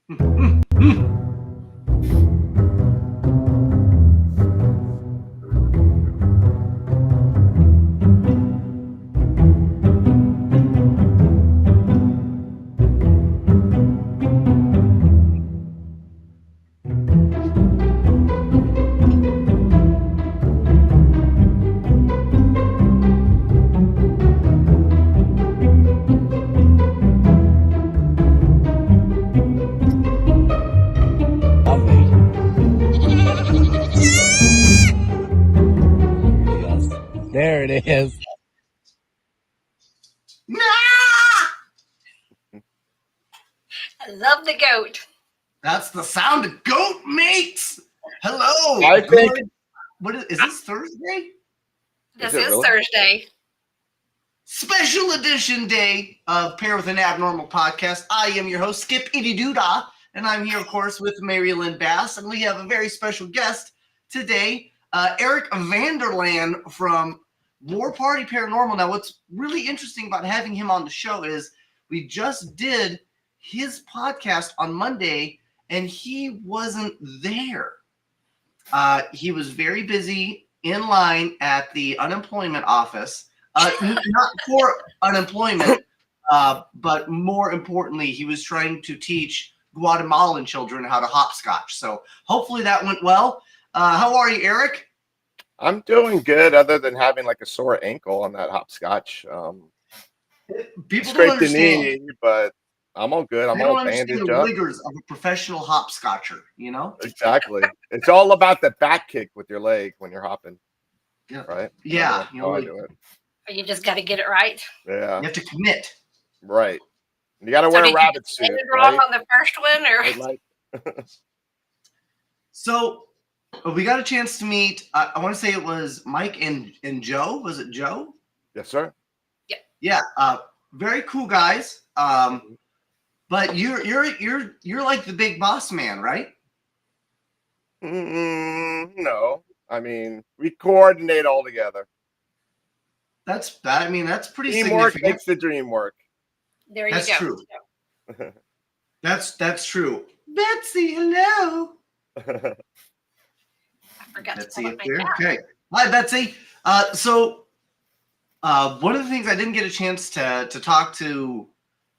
There it is. Nah! I love the goat. That's the sound of goat mates. Hello. I think. What is this Thursday? This Is it is really? Thursday. Special edition day of Pair with an Abnormal podcast. I am your host, Skip Itty Doodah, and I'm here, of course, with MaryLynn Bass, and we have a very special guest today, Eric Venderlaan from War Party Paranormal. Now, what's really interesting about having him on the show is we just did his podcast on Monday, and he wasn't there. He was very busy in line at the unemployment office. Not for unemployment, but more importantly, he was trying to teach Guatemalan children how to hopscotch. So hopefully that went well. How are you, Eric? I'm doing good, other than having like a sore ankle on that hopscotch. People Scraped don't understand. the knee, but I'm all good. I'm They all don't understand bandaged the up. rigors of a professional hopscotcher, you know? Exactly. It's all about the back kick with your leg when you're hopping. Yeah. Right? Yeah. That's You how know, I like, do it. You just got to get it right. Yeah. you have to commit. Right. You got to So wear did a you rabbit get suit, it wrong right? on the first one, or Red light. So we got a chance to meet. I want to say it was Mike and Joe. Was it Joe? Yes, sir. Yeah. Very cool guys. But you're like the big boss man, right? No. I mean, we coordinate all together. That's pretty Teamwork significant. makes the dream work. there you That's go. true. That's true. Betsy, hello. I forgot Betsy to up pull there. up my cat. Okay. Hi, Betsy. So one of the things I didn't get a chance to talk to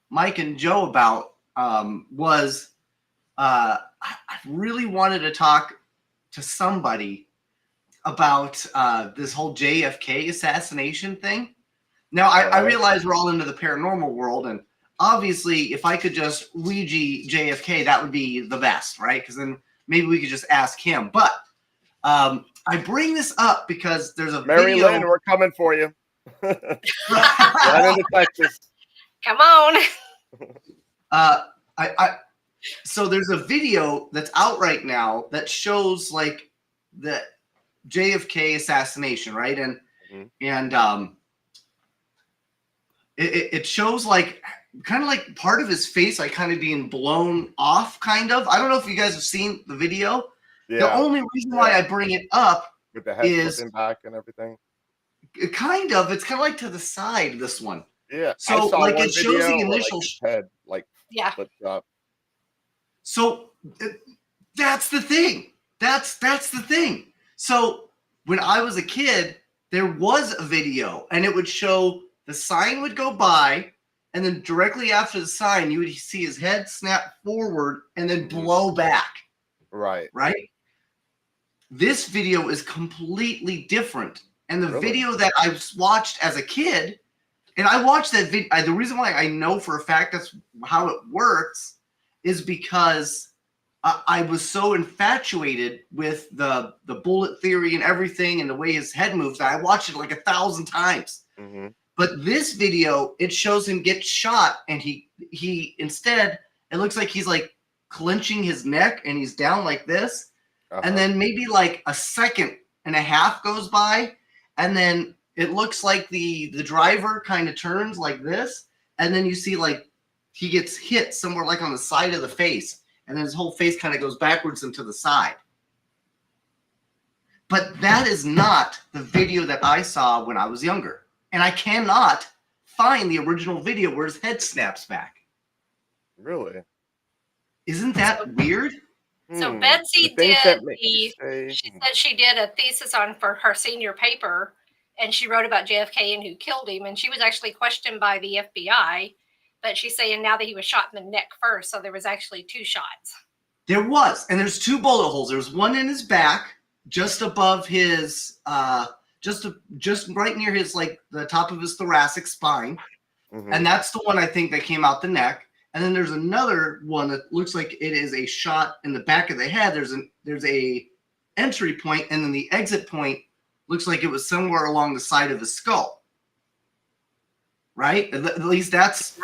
Mike and Joe about was I really wanted to talk to somebody about this whole JFK assassination thing. Now, I realize we're all into the paranormal world, and obviously, if I could just Ouija JFK, that would be the best, right? Because then maybe we could just ask him. But I bring this up because there's a MaryLynn, video. we're coming for you. Right into Texas. Come on. So there's a video that's out right now that shows like the JFK assassination, right? And it shows like kind of like part of his face like kind of being blown off, kind of. I don't know if you guys have seen the video. Yeah. The only reason why I bring it up With the head flipping back and everything. it's kind of like to the side, this one. Yeah. So, I saw like, one it shows the video where, initial like, his head like Yeah. flipped up. So that's the thing. That's the thing. So when I was a kid, there was a video, and it would show the sign would go by, and then directly after the sign, you would see his head snap forward and then blow back. Right. Right? This video is completely different. And the Really? video that I watched as a kid, and I watched that video, the reason why I know for a fact that's how it works is because I was so infatuated with the bullet theory and everything and the way his head moves that I watched it like 1,000 times. Mm-hmm. But this video, it shows him get shot, and he instead, it looks like he's like clenching his neck and he's down like this. And then maybe like a second and a half goes by, and then it looks like the driver kind of turns like this, and then you see like he gets hit somewhere like on the side of the face, and then his whole face kind of goes backwards and to the side. But that is not the video that I saw when I was younger. And I cannot find the original video where his head snaps back. Really? Isn't that weird? So Betsy she said she did a thesis for her senior paper, and she wrote about JFK and who killed him, and she was actually questioned by the FBI, but she's saying now that he was shot in the neck first, so there was actually 2 shots. There was, and there's 2 bullet holes. There's one in his back, just above his, just right near his, like the top of his thoracic spine, and that's the one I think that came out the neck. And then there's another one that looks like it is a shot in the back of the head. There's a entry point, and then the exit point looks like it was somewhere along the side of the skull. Right? At least that's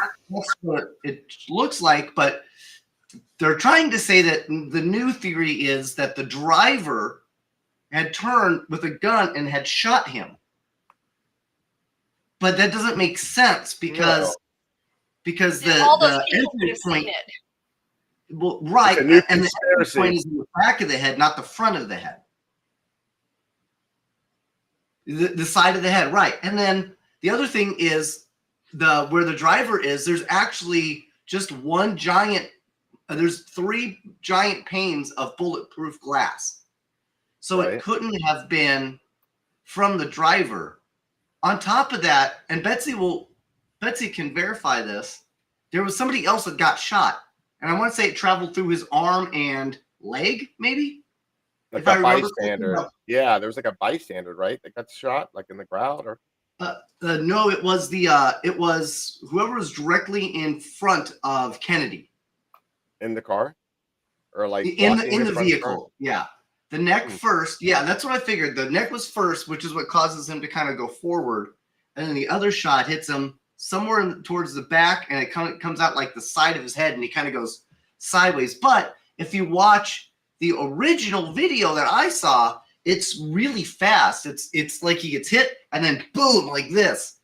what it looks like. But they're trying to say that the new theory is that the driver had turned with a gun and had shot him. But that doesn't make sense because the entry point, well, right, and the entry point is in the back of the head, not the front of the head. The side of the head, right. And then the other thing is where the driver is, there's actually just one giant, there's 3 giant panes of bulletproof glass. So it couldn't have been from the driver. On top of that, and Betsy can verify this, there was somebody else that got shot. And I want to say it traveled through his arm and leg, maybe? Like a bystander. Yeah, there was like a bystander, right? That got shot, like in the crowd, or no, it was it was whoever was directly in front of Kennedy. In the car? Or like in the vehicle. Yeah. The neck first. Yeah, that's what I figured. The neck was first, which is what causes him to kind of go forward. And then the other shot hits him somewhere towards the back, and it comes out like the side of his head, and he kind of goes sideways. But if you watch the original video that I saw, it's really fast. It's like he gets hit, and then boom, like this.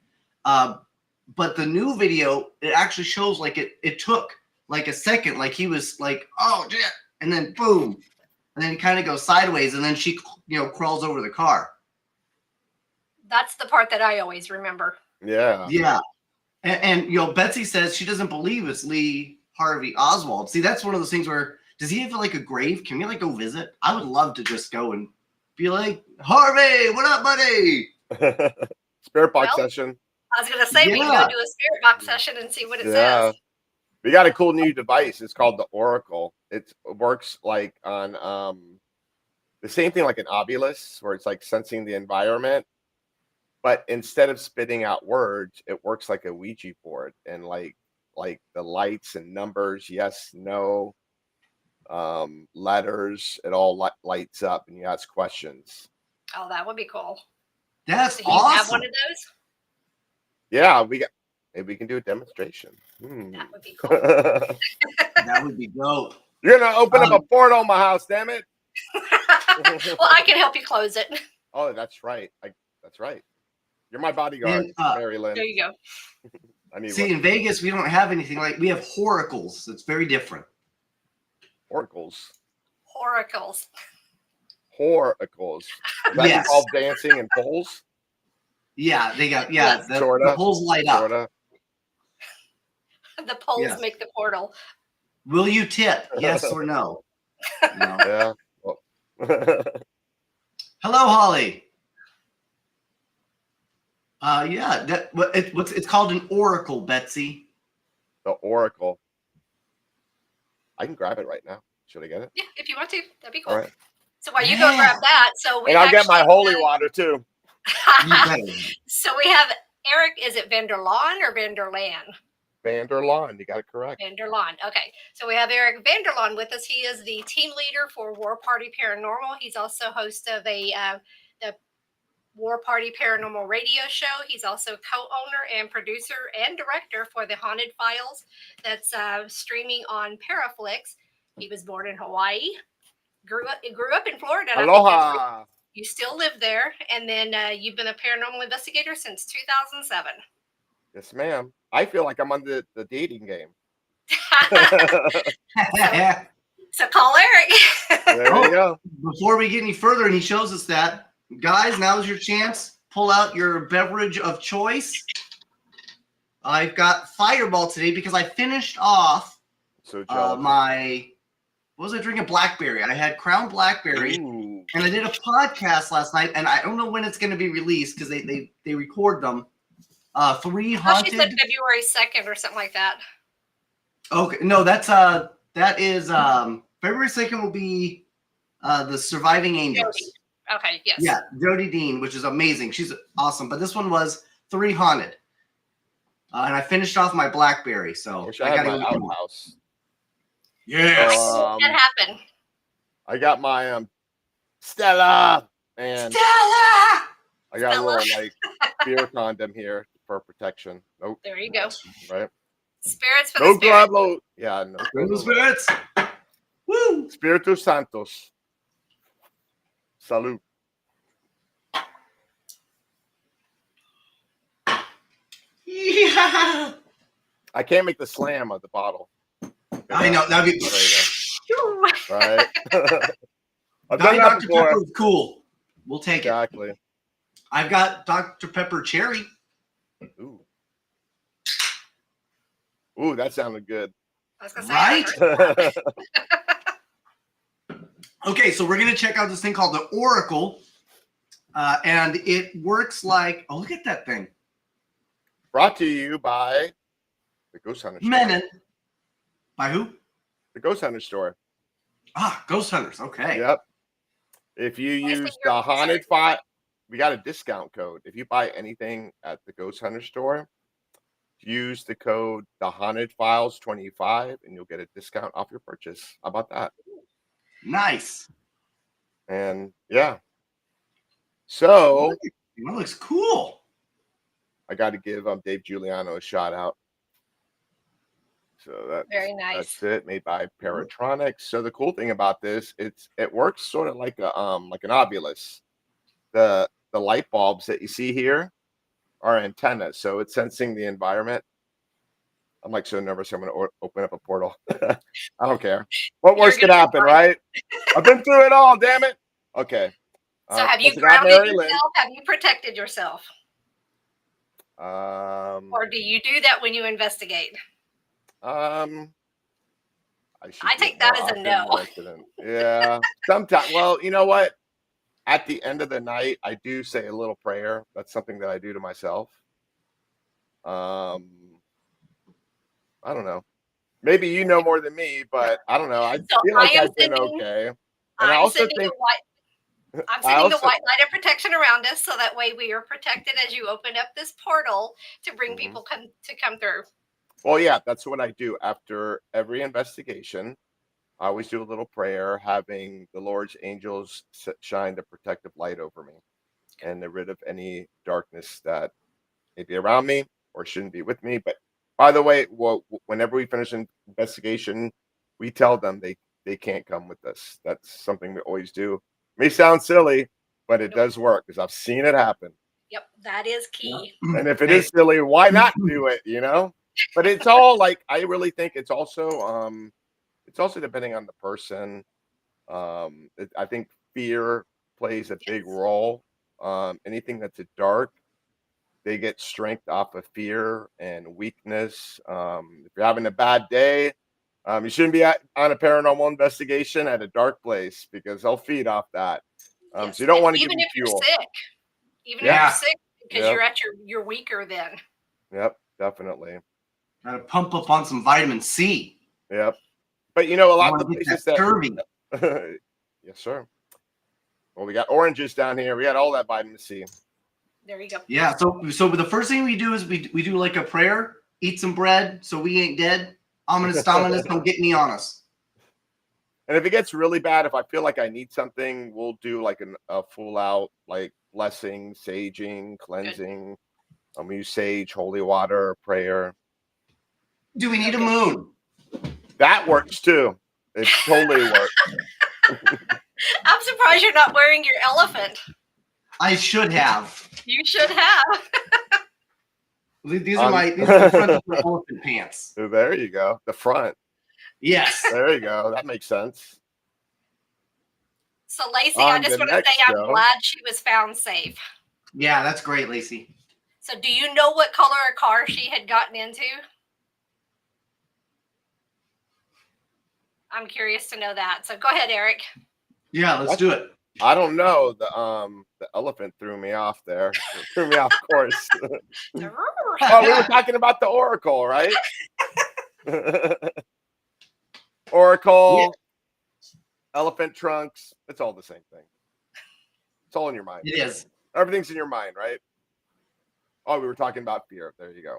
But the new video, it actually shows like it took like a second, like he was like, oh, shit, and then boom. And then he kind of goes sideways, and then she, crawls over the car. That's the part that I always remember. Yeah. Yeah. And Betsy says she doesn't believe it's Lee Harvey Oswald. See, that's one of those things where, does he have like a grave? Can we like go visit? I would love to just go and be like, Harvey, what up, buddy? Spirit box session. I was going to say, we can go do a spirit box session and see what it says. We got a cool new device. It's called the Oracle. It works like on the same thing like an Ovilus, where it's like sensing the environment. But instead of spitting out words, it works like a Ouija board, and like the lights and numbers, yes, no, letters, it all lights up, and you ask questions. Oh, that would be cool. That's so awesome. You have one of those? Yeah, maybe we can do a demonstration. That would be cool. That would be dope. You're gonna open up a portal in my house, damn it! Well, I can help you close it. Oh, that's right. That's right. You're my bodyguard, MaryLynn. There you go. In Vegas, we don't have anything like, we have horacles. It's very different. Oracles. Oracles. Horacles. That involve dancing and poles? Yeah, they got, the poles light up. The poles make the portal. Will you tip? Yes or no? No. Yeah. Well. Hello, Holly. It's called an oracle, Betsy. The Oracle. I can grab it right now. Should I get it? Yeah, if you want to, that'd be cool. All right. So while you go grab that, and I'll get my holy water too. So we have Eric. Is it Venderlaan or Vanderlaan? Vanderlaan. You got it correct. Vanderlaan. Okay. So we have Eric Venderlaan with us. He is the team leader for War Party Paranormal. He's also host of the War Party Paranormal Radio show. He's also co-owner and producer and director for the Haunted Files that's streaming on Paraflix. He was born in Hawaii, grew up in Florida. Aloha. You still live there, and then you've been a paranormal investigator since 2007. Yes, ma'am. I feel like I'm on the dating game. So call Eric. There you go. Before we get any further, and he shows us that, guys, now's your chance. Pull out your beverage of choice. I've got Fireball today because I finished off So jealous. What was I drinking? Blackberry. I had Crown Blackberry, Ooh. and I did a podcast last night, and I don't know when it's going to be released because they record them. 3 haunted. She said February 2nd or something like that. Okay, no, that is February 2nd will be the Surviving Angels. Jody. Okay, yes. Yeah, Jody Dean, which is amazing. She's awesome. But this one was 3 haunted, and I finished off my Blackberry. So Wish I had my outhouse. Yes. That happened. I got my Stella and Stella. I got a little like beer condom here for protection. Nope. There you go. Right. Spirits for No the spirits. globlo. Yeah, no. Go Spirits. Woo. Spiritus Santos. Salud. Yeah. I can't make the slam of the bottle. I know. That'd be right. I've Diet done that Dr. before. Pepper is cool. We'll take Exactly. it. I've got Dr. Pepper Cherry. Ooh. Ooh, that sounded good. I was gonna say, Right? Okay, so we're going to check out this thing called the Oracle. And it works like, oh, look at that thing. Brought to you by the Ghost Hunter Store. Menon. By who? The Ghost Hunter Store. Ah, Ghost Hunters. Okay. Yep. If you use the Haunted File, we got a discount code. If you buy anything at the Ghost Hunter Store, use the code the Haunted Files 25 and you'll get a discount off your purchase. How about that? Nice. And yeah. So that looks cool. I got to give Dave Giuliano a shout out. So that's very nice. That's it. Made by Paratronics. So the cool thing about this, it works sort of like a like an obulus. The light bulbs that you see here are antennas, so it's sensing the environment. I'm like so nervous. I'm going to open up a portal. I don't care. What worse could happen, right? I've been through it all. Damn it. Okay. So have you grounded yourself? Have you protected yourself? Or do you do that when you investigate? I take that as a no. Yeah. Sometimes. Well, you know what? At the end of the night, I do say a little prayer. That's something that I do to myself. I don't know. Maybe you know more than me, but I don't know. I feel like I've been okay. And I also think I'm sending the white light of protection around us, so that way we are protected as you open up this portal to bring people to come through. Well, yeah, that's what I do after every investigation. I always do a little prayer, having the Lord's angels shine the protective light over me and get rid of any darkness that may be around me or shouldn't be with me. But by the way, whenever we finish an investigation, we tell them they can't come with us. That's something we always do. It may sound silly, but it does work because I've seen it happen. Yep, that is key. And if it is silly, why not do it, you know? But it's all like, I really think it's also depending on the person. I think fear plays a big role. Anything that's dark, they get strength off of fear and weakness. If you're having a bad day, you shouldn't be on a paranormal investigation at a dark place because they'll feed off that. So you don't want to give them fuel. Even if you're sick, because you're at you're weaker then. Yep, definitely. Gotta pump up on some vitamin C. Yep. But you know, a lot of the places that yes, sir. Well, we got oranges down here. We got all that vitamin C. There you go. Yeah. So the first thing we do is we do like a prayer, eat some bread, so we ain't dead. Ominous dominus, don't get me on us. And if it gets really bad, if I feel like I need something, we'll do like a full out like blessing, saging, cleansing. We use sage, holy water, prayer. Do we need a moon? That works too. It totally works. I'm surprised you're not wearing your elephant. I should have. You should have. These are the front of my elephant pants. So there you go. The front. Yes. There you go. That makes sense. So Lacey, I just want to say I'm glad she was found safe. Yeah, that's great, Lacey. So do you know what color car she had gotten into? I'm curious to know that. So go ahead, Eric. Yeah, let's do it. I don't know. The elephant threw me off there. It threw me off course. Oh, we were talking about the Oracle, right? Oracle, elephant trunks. It's all the same thing. It's all in your mind. It is. Everything's in your mind, right? Oh, we were talking about fear. There you go.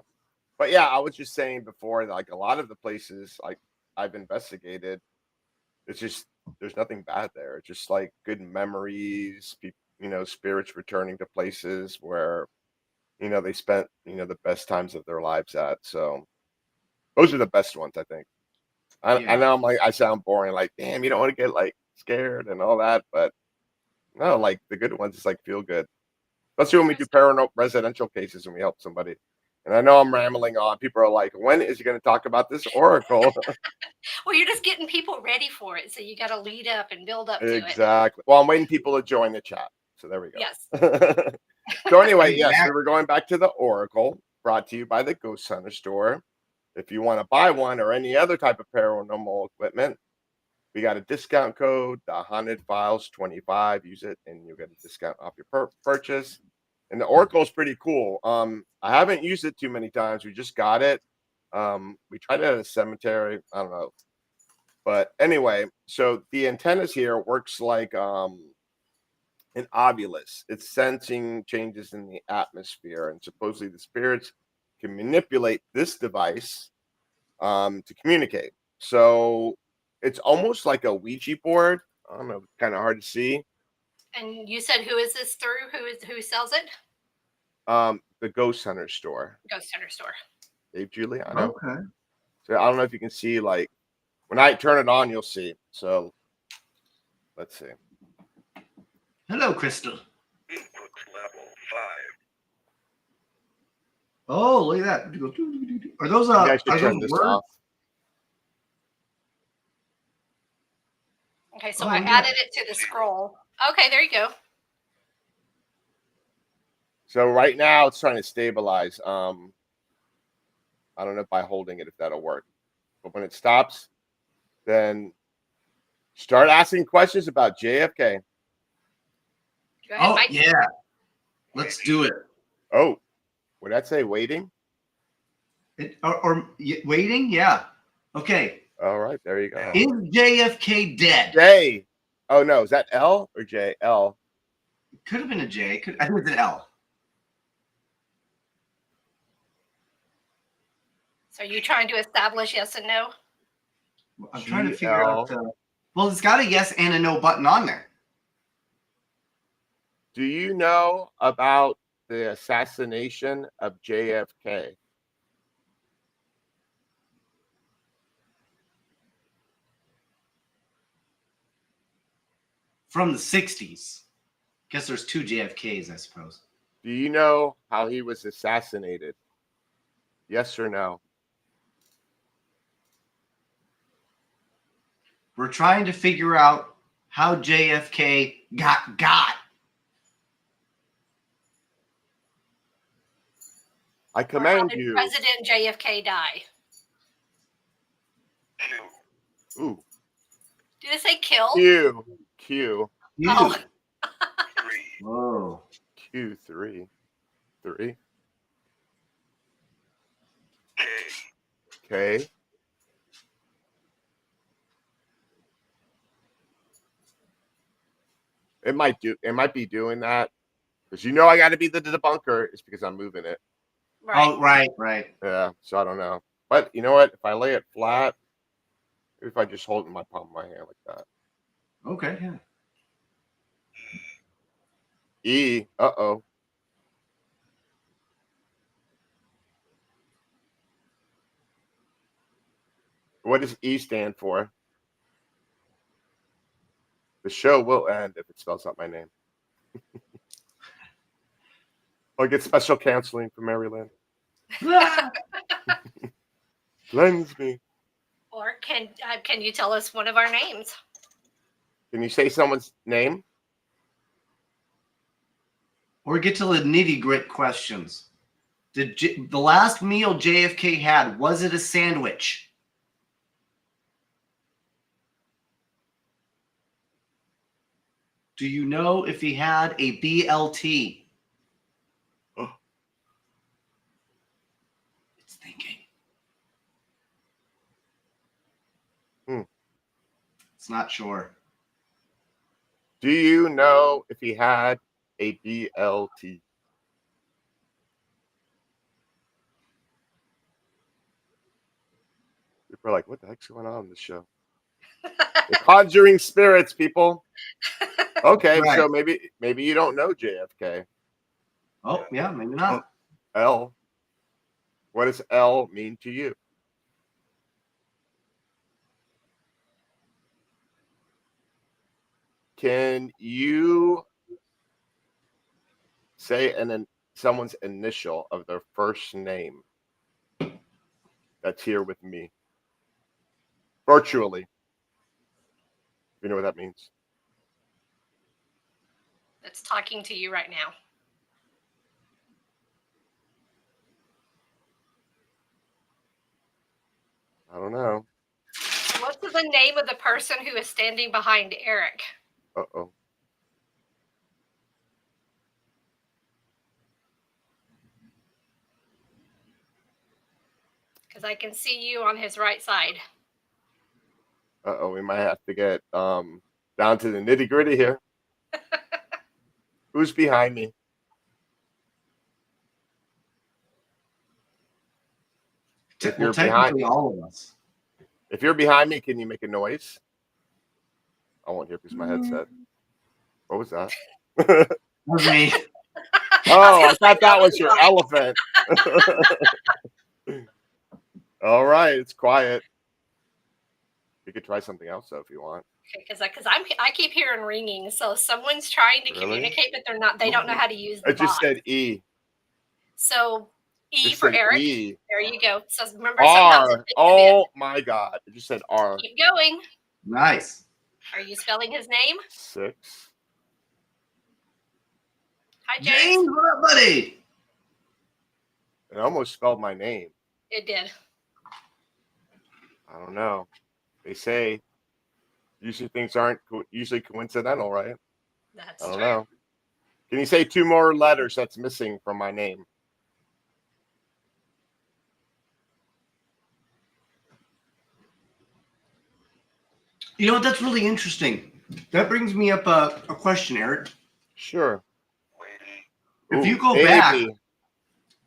But yeah, I was just saying before, like a lot of the places like I've investigated, it's just there's nothing bad there. It's just like good memories, spirits returning to places where they spent the best times of their lives at. So those are the best ones, I think. I know I sound boring, like damn, you don't want to get like scared and all that, but no, like the good ones is like feel good. Especially when we do paranormal residential cases and we help somebody. And I know I'm rambling on. People are like, when is he going to talk about this Oracle? Well, you're just getting people ready for it. So you got to lead up and build up to it. Exactly. Well, I'm waiting people to join the chat. So there we go. Yes. So anyway, yes, we were going back to the Oracle, brought to you by the Ghost Hunter store. If you want to buy one or any other type of paranormal equipment, we got a discount code, the Haunted Files 25. Use it and you'll get a discount off your purchase. And the Oracle is pretty cool. I haven't used it too many times. We just got it. We tried it at a cemetery. I don't know. But anyway, so the antennas here works like an ovulus. It's sensing changes in the atmosphere. And supposedly the spirits can manipulate this device to communicate. So it's almost like a Ouija board. I don't know, kind of hard to see. And you said, who is this through? Who sells it? The Ghost Hunter store. Ghost Hunter store. Dave Giuliano. Okay. So I don't know if you can see, like, when I turn it on, you'll see. So let's see. Hello, Crystal. Input level 5. Oh, look at that. Are those You guys should are turn those this words? off. Okay, so I added it to the scroll. Okay, there you go. So right now it's trying to stabilize. I don't know if by holding it if that'll work. But when it stops, then start asking questions about JFK. Go ahead, Oh, Mike. yeah. Let's do it. Oh, would that say waiting? Waiting? Yeah. Okay. All right, there you go. Is JFK dead? J. Oh no, is that L or J? L. It could have been a J. I think it's an L. So are you trying to establish yes and no? I'm trying to figure out. Well, it's got a yes and a no button on there. Do you know about the assassination of JFK? From the 60s. Guess there's two JFKs, I suppose. Do you know how he was assassinated? Yes or no? We're trying to figure out how JFK got. I Or how command did you. President JFK die? Ooh. Did it say kill? Q. Oh. 3. Whoa. Q3. 3. K. K. It might be doing that. Because I got to be the debunker. It's because I'm moving it. Right. Oh, right. Yeah, so I don't know. But you know what? If I lay it flat, if I just hold it in my palm of my hand like that. Okay, yeah. E. Uh-oh. What does E stand for? The show will end if it spells out my name. I'll get special counseling from MaryLynn. Cleanse me. Or can you tell us one of our names? Can you say someone's name? Or get to the nitty-gritty questions. The last meal JFK had, was it a sandwich? Do you know if he had a BLT? It's thinking. It's not sure. Do you know if he had a BLT? People are like, what the heck's going on in this show? The Conjuring Spirits, people. Okay, Right. so maybe you don't know JFK. Oh, yeah, maybe not. L. What does L mean to you? Can you say someone's initial of their first name that's here with me? Virtually. You know what that means? That's talking to you right now. I don't know. What's the name of the person who is standing behind Eric? Uh-oh. Because I can see you on his right side. Uh-oh, we might have to get down to the nitty-gritty here. Who's behind me? If you're Technically, all of us. If you're behind me, can you make a noise? I won't hear because my headset. What was that? That was me. Oh, I thought that was your elephant. All right, it's quiet. You could try something else though if you want. Because I keep hearing ringing, so someone's trying to communicate, but they don't know how to use the I just bot. said E. So E Just for said Eric. E. There you go. So remember, sometimes R. Oh my God! I just said R. keep going. Nice. Are you spelling his name? 6. Hi, James. James, what up, buddy? It almost spelled my name. It did. I don't know. They say usually things aren't usually coincidental, right? That's I don't true. know. Can you say 2 more letters that's missing from my name? You know what? That's really interesting. That brings me up a question, Eric. Sure. If Ooh, you go maybe. back, Did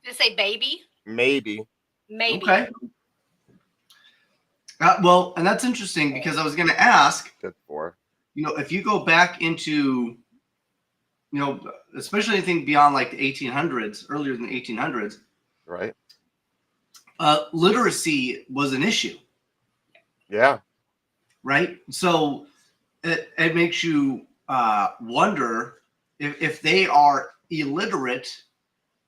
it say baby? Maybe. Maybe. okay. Well, and that's interesting because I was going to ask, Good 4. if you go back into, especially anything beyond like the 1800s, earlier than the 1800s, Right? literacy was an issue, Yeah. right? So it makes you wonder if they are illiterate,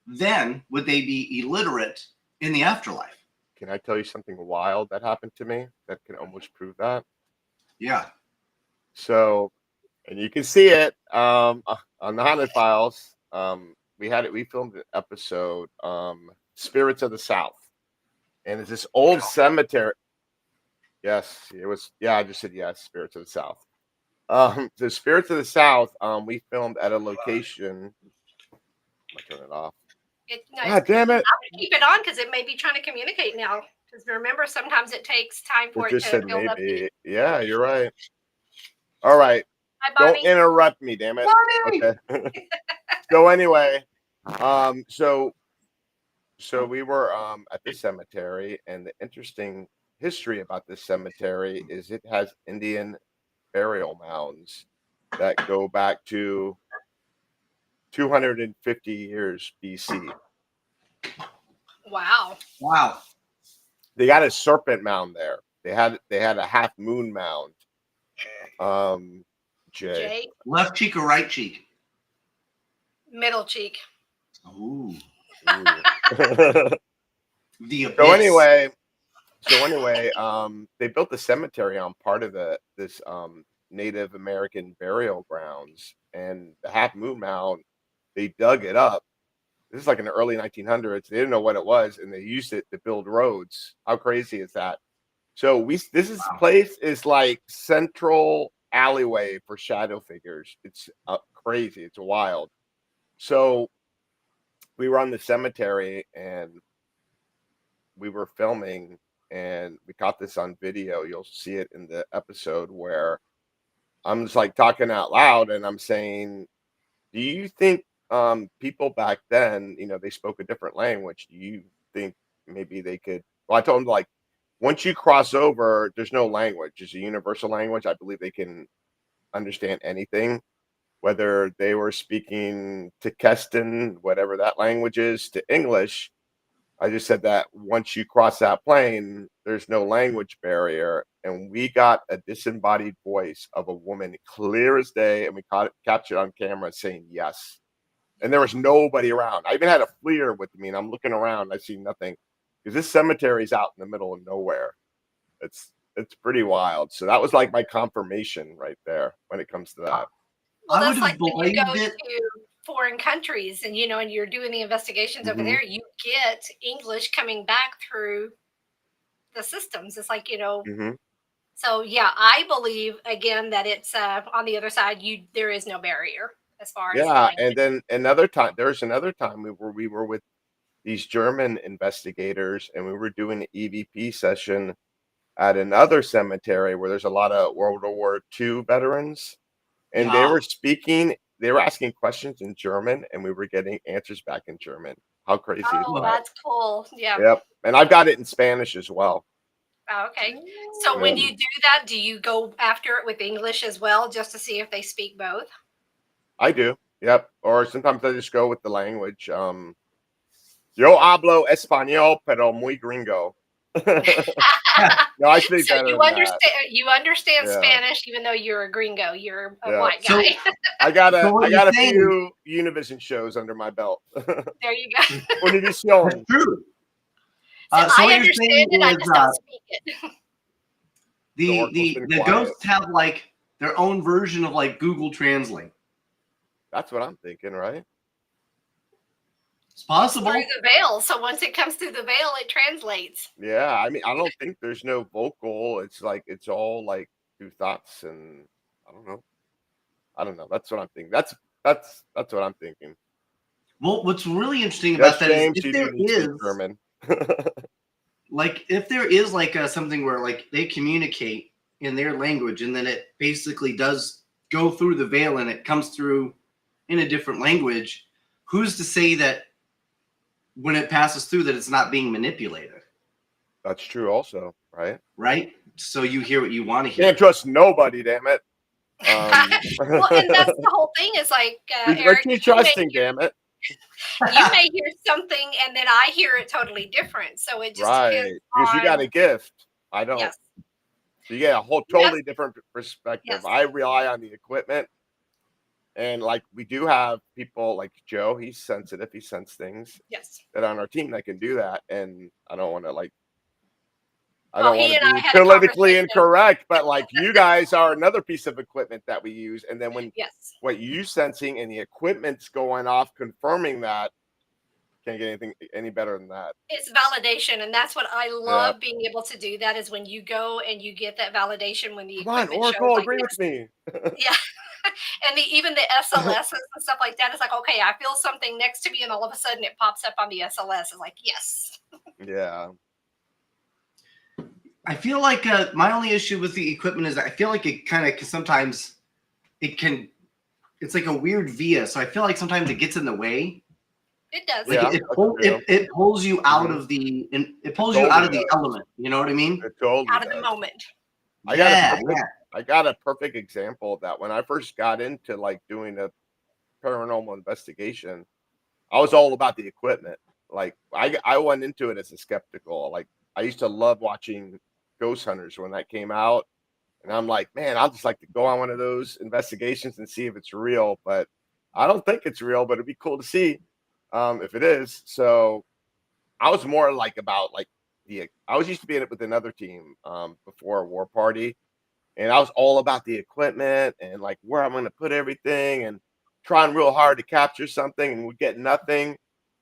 then would they be illiterate in the afterlife? Can I tell you something wild that happened to me that can almost prove that? Yeah. So, and you can see it on the Haunted Files. We filmed an episode, Spirits of the South. And it's this old cemetery. Yes, it was. Yeah, I just said yes, Spirits of the South. The Spirits of the South, we filmed at a location. I'm gonna turn it off. God damn it. I'm gonna keep it on because it may be trying to communicate now. Because remember, sometimes it takes time for It it just to said build up. maybe. Yeah, you're right. All right. Hi, Don't Bonnie. interrupt me, damn it. Bonnie! Okay. So anyway, so we were at the cemetery, and the interesting history about this cemetery is it has Indian burial mounds that go back to 250 years BC. Wow. Wow. They got a serpent mound there. They had a half moon mound. Jay. Jay, Left cheek or right cheek? middle cheek. Ooh. Ooh. The abyss. So anyway, they built the cemetery on part of this Native American burial grounds, and the Half Moon Mound, they dug it up. This is like in the early 1900s. They didn't know what it was, and they used it to build roads. How crazy is that? So this place is like central alleyway for shadow figures. It's crazy. It's wild. So we were on the cemetery and we were filming, and we caught this on video. You'll see it in the episode where I'm just like talking out loud and I'm saying, do you think people back then, they spoke a different language? Do you think maybe they could? Well, I told them, like, once you cross over, there's no language. It's a universal language. I believe they can understand anything, whether they were speaking to Keston, whatever that language is, to English. I just said that once you cross that plane, there's no language barrier. And we got a disembodied voice of a woman, clear as day, and we caught it, captured on camera, saying yes. And there was nobody around. I even had a FLIR with me, and I'm looking around. I see nothing because this cemetery is out in the middle of nowhere. It's pretty wild. So that was like my confirmation right there when it comes to that. Well, I that's would like have when you go believed it. to foreign countries and and you're doing the investigations over there, you get English coming back through the systems. It's like, so yeah, I believe again that it's on the other side, there is no barrier as far as Yeah, and then there's another time we were with these German investigators, and we were doing an EVP session at another cemetery where there's a lot of World War II veterans, and they were asking questions in German, and we were getting answers back in German. How crazy is Oh, that? that's cool. Yeah. Yep, and I've got it in Spanish as well. Oh, okay. So when you do that, do you go after it with English as well, just to see if they speak both? I do. Yep. Or sometimes I just go with the language. Yo hablo español, pero muy gringo. No, I speak So better you than understand that. you understand Yeah. Spanish, even though you're a gringo. You're a Yeah. white So- guy. I got what you're a saying- few Univision shows under my belt. There you go. Univision. That's true. So So I what you're understand saying it. I is, just don't speak it. the Oracle's been the quiet. ghosts have like their own version of like Google Translate. That's what I'm thinking, right? It's possible. Through the veil. So once it comes through the veil, it translates. Yeah. I mean, I don't think there's no vocal. It's like it's all like through thoughts, and I don't know. That's what I'm thinking. That's what I'm thinking. Well, what's really interesting Yes, about that is James, if you there do speak is German. like if there is like something where like they communicate in their language and then it basically does go through the veil and it comes through in a different language, who's to say that when it passes through that it's not being manipulated? That's true also, right? Right? So you hear what you want to hear. Can't trust nobody, damn it. Well, and that's the whole thing. Is like We're Eric, too trusting, damn it. you may hear something and then I hear it totally different. So it just Right. depends Because you got on- a gift. I don't. Yes. So you get a whole totally different perspective. Yes. I rely on the equipment. And like we do have people like Joe, he's sensitive, he senses things Yes. that on our team that can do that. And I don't want to I Well, don't he want and I to be had a politically conversation. incorrect, but like you guys are another piece of equipment that we use. And then when Yes. what you sensing and the equipment's going off, confirming that, can't get anything any better than that. It's validation, and that's what I love being able to do. That is when you go and you get that validation when the Come on, equipment shows Oracle, like agree this. with me. Yeah. And even the SLSs and stuff like that is like, okay, I feel something next to me, and all of a sudden it pops up on the SLS. It's like, yes. Yeah. I feel like my only issue with the equipment is I feel like it kind of sometimes it's like a weird via. So I feel like sometimes it gets in the way. It does. Like Yeah, it pulls you out of the element. You know what I mean? It totally Out of the does. moment. I got a perfect example of that. When I first got into like doing a paranormal investigation, I was all about the equipment. Like I went into it as a skeptical. Like I used to love watching Ghost Hunters when that came out. And I'm like, man, I'll just like to go on one of those investigations and see if it's real. But I don't think it's real, but it'd be cool to see if it is. So I was more like about like I was used to be in it with another team before a war party. And I was all about the equipment and like where I'm going to put everything and trying real hard to capture something and would get nothing.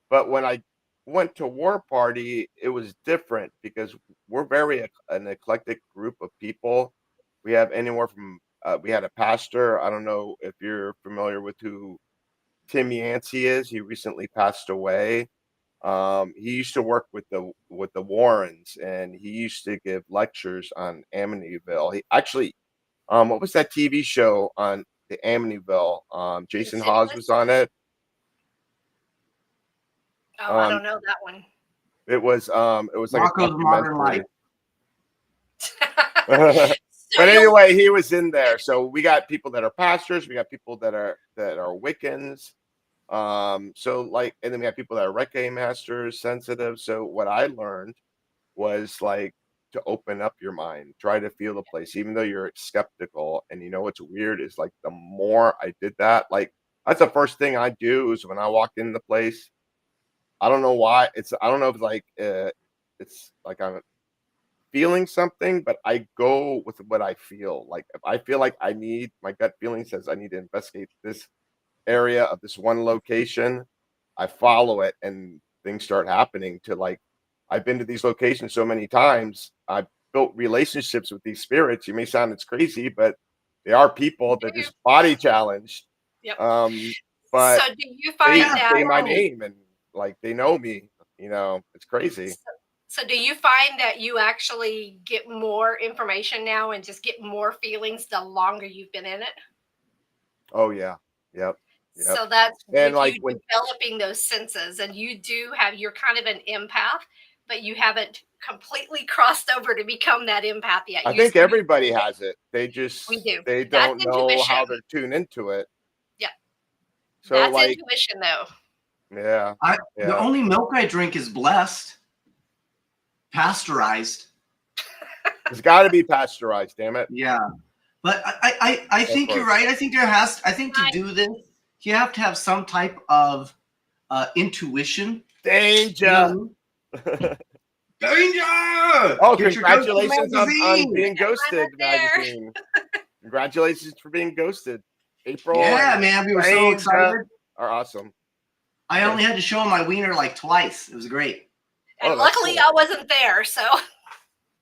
But when I went to war party, it was different because we're very an eclectic group of people. We have anywhere from we had a pastor. I don't know if you're familiar with who Tim Yancey is. He recently passed away. He used to work with the Warrens, and he used to give lectures on Amityville. He actually, what was that TV show on the Amityville? Jason Hawes was on it. Oh, I don't know that one. It was like Rocko's a Modern documentary. Life. But anyway, he was in there. So we got people that are pastors, we got people that are Wiccans. So like, and then we have people that are Reiki masters, sensitive. So what I learned was like to open up your mind, try to feel the place, even though you're skeptical. And you know what's weird is like the more I did that, like that's the first thing I do is when I walk in the place. I don't know why. I don't know if it's like I'm feeling something, but I go with what I feel. Like if I feel like my gut feeling says I need to investigate this area of this one location, I follow it and things start happening to like, I've been to these locations so many times. I've built relationships with these spirits. You may sound it's crazy, but they are people that just body challenged. Yep. But so do you find that say my name and like they know me, it's crazy. So do you find that you actually get more information now and just get more feelings the longer you've been in it? Oh yeah. Yep. So that's and with like you developing those senses, and you're kind of an empath, but you haven't completely crossed over to become that empath yet. I think everybody has it. They That's don't know intuition. how they're tuned into it. Yeah. So that's like intuition though. Yeah. The only milk I drink is blessed, pasteurized. It's got to be pasteurized, damn it. Yeah, but I think you're right. I think to do this, you have to have some type of intuition. Danger. Danger! Oh, congratulations on being ghosted, magazine. Congratulations for being ghosted. April. Yeah, man, we were so excited. Are awesome. I only had to show him my wiener like twice. It was great. And luckily cool. I wasn't there, so.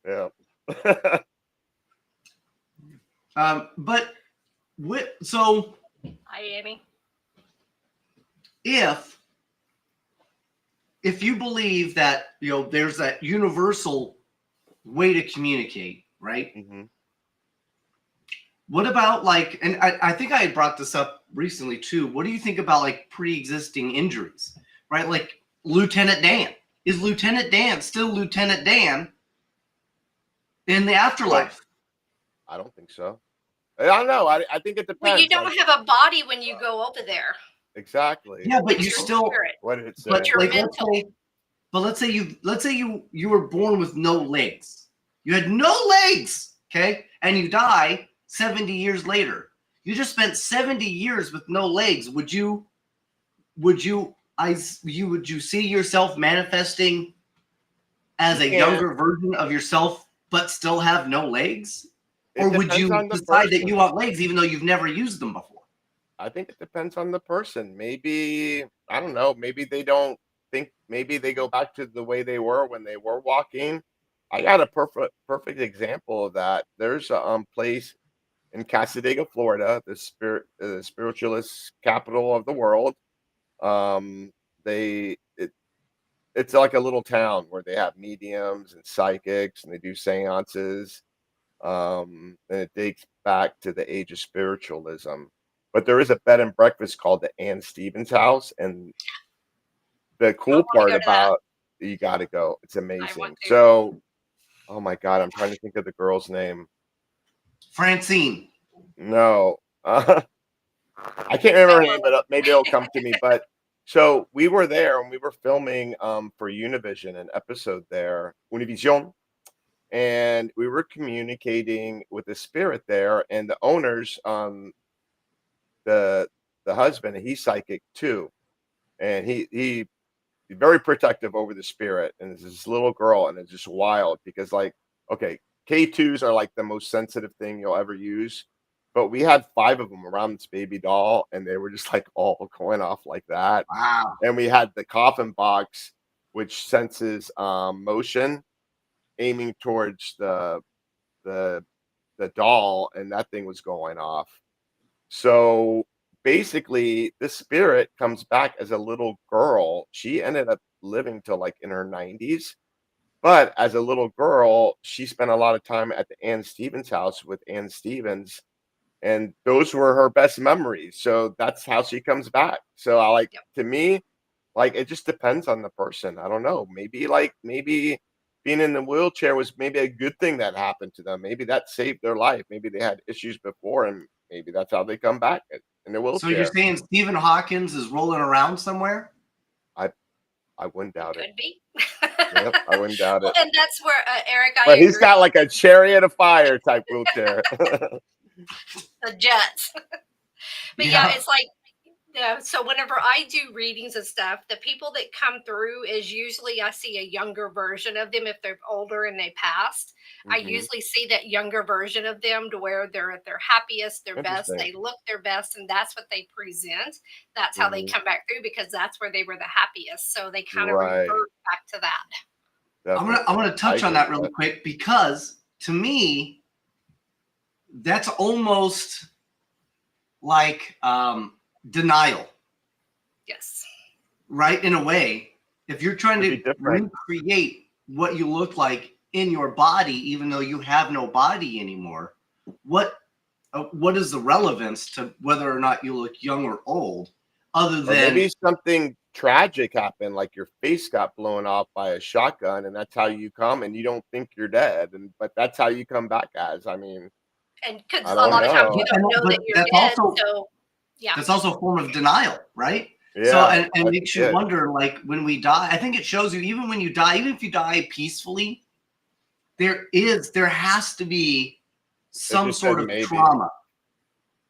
Yeah. But so. Hi, Amy. If you believe that there's that universal way to communicate, right? Mm-hmm. What about like, and I think I had brought this up recently too. What do you think about like pre-existing injuries, right? Like Lieutenant Dan. Is Lieutenant Dan still Lieutenant Dan in the afterlife? I don't think so. I don't know. I think it depends. Well, you don't have a body when you go over there. Exactly. Yeah, but you still. Spirit. What did it say? But you're mental. Let's say you were born with no legs. You had no legs, okay, and you die 70 years later. You just spent 70 years with no legs. Would you see yourself manifesting as a younger version of yourself, but still have no legs? Or would you decide that you want legs even though you've never used them before? I think it depends on the person. Maybe, I don't know, maybe they don't think, maybe they go back to the way they were when they were walking. I got a perfect example of that. There's a place in Casadega, Florida, the spiritualist capital of the world. It's like a little town where they have mediums and psychics and they do seances. And it dates back to the age of spiritualism. But there is a bed and breakfast called the Ann Stevens House, and the cool part about you got to go. It's amazing. So, oh my God, I'm trying to think of the girl's name. Francine. No, I can't remember her name, but maybe it'll come to me. But so we were there and we were filming for Univision, an episode there, Univision. And we were communicating with the spirit there, and the owners, the husband, he's psychic too, and he's very protective over the spirit. And there's this little girl, and it's just wild because, like, okay, K2s are like the most sensitive thing you'll ever use, but we had 5 of them around this baby doll, and they were just like all going off like that. Wow. And we had the coffin box, which senses motion, aiming towards the the doll, and that thing was going off. So basically, this spirit comes back as a little girl. She ended up living till like in her 90s. But as a little girl, she spent a lot of time at the Ann Stevens house with Ann Stevens, and those were her best memories. So that's how she comes back. So I like, to me, like, it just depends on the person. I don't know. Maybe being in the wheelchair was maybe a good thing that happened to them. Maybe that saved their life. Maybe they had issues before, and maybe that's how they come back in their wheelchair. So you're saying Stephen Hawkins is rolling around somewhere? I wouldn't doubt it. Could be. Yep, I wouldn't doubt it. And that's where Eric, But agree. he's got like a chariot of fire type wheelchair. The jets. But yeah, it's like, so whenever I do readings and stuff, the people that come through is usually I see a younger version of them if they're older and they passed. I usually see that younger version of them to where they're at their happiest, their best, they look their best, and that's what they present. That's how they come back through, because that's where they were the happiest. So they kind of revert back to that. Definitely. I'm gonna touch on that really quick, because to me, that's almost like denial. Yes. Right? In a way, if you're trying to recreate what you look like in your body, even though you have no body anymore, what is the relevance to whether or not you look young or old, other than maybe something tragic happened, like your face got blown off by a shotgun, and that's how you come, and you don't think you're dead, but that's how you come back as. I mean, and because a lot of times you don't know that you're dead. So yeah, that's also a form of denial, right? Yeah, so and makes you wonder, like, when we die, I think it shows you, even when you die, even if you die peacefully, there has to be some sort of trauma,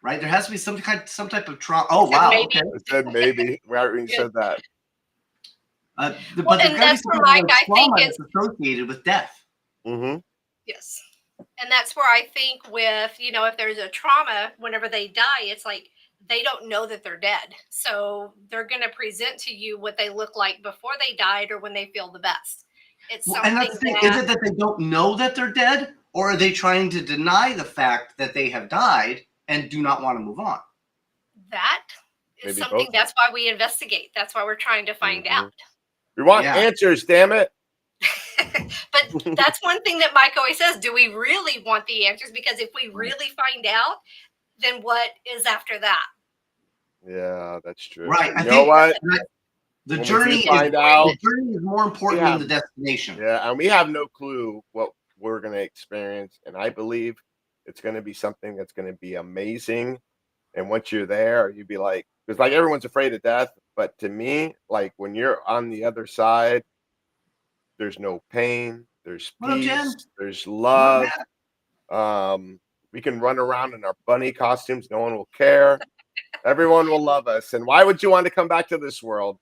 right? There has to be some type of trauma. Oh wow, okay. I said maybe. We already said that. But there's got to be some kind of trauma that's associated with death. Yes. And that's where I think with, if there's a trauma, whenever they die, it's like they don't know that they're dead. So they're going to present to you what they look like before they died or when they feel the best. It's something and that's the thing. Is it that they don't know that they're dead, or are they trying to deny the fact that they have died and do not want to move on? That is something. That's why we investigate. That's why we're trying to find out. We want answers, damn it. But that's one thing that Mike always says. Do we really want the answers? Because if we really find out, then what is after that? Yeah, that's true. Right. You know what? The journey is more important than the destination. Yeah, and we have no clue what we're going to experience. And I believe it's going to be something that's going to be amazing. And once you're there, you'd be like, because like everyone's afraid of death. But to me, like when you're on the other side, there's no pain, there's peace, there's love. We can run around in our bunny costumes. No one will care. Everyone will love us. And why would you want to come back to this world?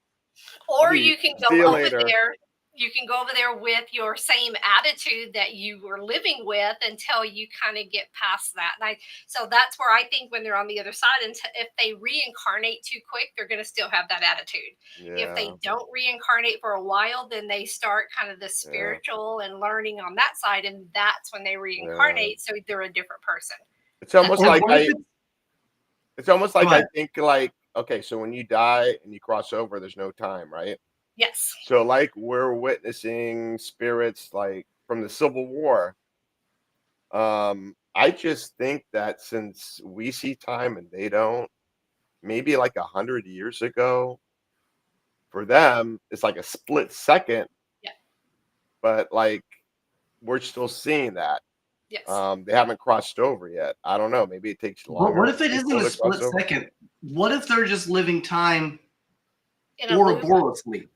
Or you can go over there. You can go over there with your same attitude that you were living with until you kind of get past that. And so that's where I think when they're on the other side, and if they reincarnate too quick, they're going to still have that attitude. Yeah. If they don't reincarnate for a while, then they start kind of the spiritual and learning on that side. And that's when they reincarnate. So they're a different person. It's almost like I think like, okay, so when you die and you cross over, there's no time, right? Yes. So like we're witnessing spirits like from the Civil War. I just think that since we see time and they don't, maybe like 100 years ago, for them, it's like a split second. Yeah. But like we're still seeing that. Yes. They haven't crossed over yet. I don't know. Maybe it takes longer. What if it isn't a split second? What if they're just living time Ouroboros-ly?